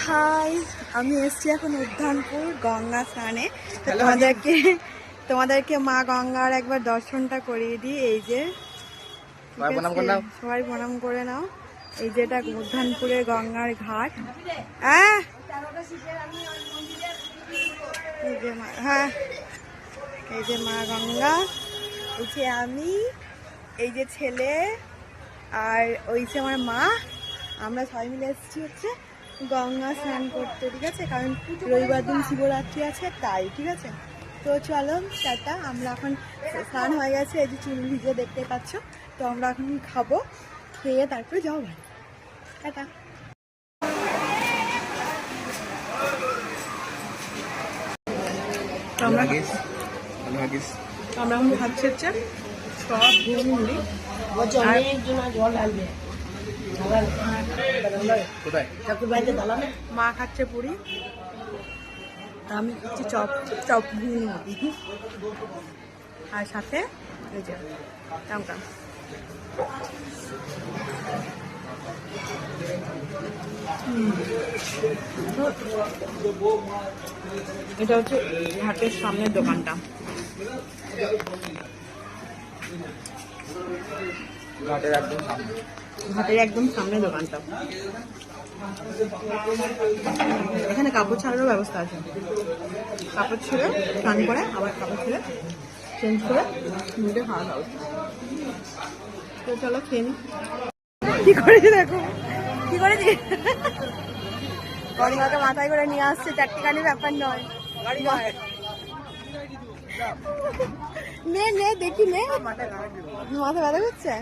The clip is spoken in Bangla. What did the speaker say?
হাই, আমি এসছি এখন উদ্যানপুর গঙ্গা স্নানে। তোমাদেরকে মা গঙ্গার একবার দর্শনটা করিয়ে দিই। এই যে সবাই প্রণাম করে নাও। এই যে এটা উদ্যানপুরের গঙ্গার ঘাট। এই যে মা গঙ্গা, এই যে আমি, এই যে ছেলে, আর ওই যে আমার মা। আমরা সবাই মিলে এসেছি হচ্ছে গঙ্গা স্নান করতে, ঠিক আছে? কারণ রবিবার দিন শিবরাত্রি আছে, তাই। ঠিক আছে, তো চলো টাটা। আমরা এখন স্নান হয়ে গেছে, এই যে চুল ভিজে দেখতে পাচ্ছ। তো আমরা এখন খাবো, খেয়ে তারপরে যাবো বাড়ি। টাটা। আমরা এখন খাচ্ছি হচ্ছে সব মুড়ি। মা খাচ্ছে পুরি, আমি খাচ্ছি চপ চপ মুড়ি, আর সাথে এই যে লঙ্কা। এটা হচ্ছে ঘাটের সামনের দোকানটা। ঘাটের একদম সামনে দোকানটা। এখানে কাপড় ছাড়ারও ব্যবস্থা আছে। কাপড় ছেড়ে স্নান করে আবার কাপড় ছেড়ে চেঞ্জ করে মুড়ে খাওয়ার ব্যবস্থা। তো চলো খেয়ে নি। কি করেছি দেখো, কি করেছি। গঙ্গাকে মাথায় করে নিয়ে আসছে, চারটিখানি ব্যাপার নয়। নে নে দেখি, নে মাথা ব্যথা করছে।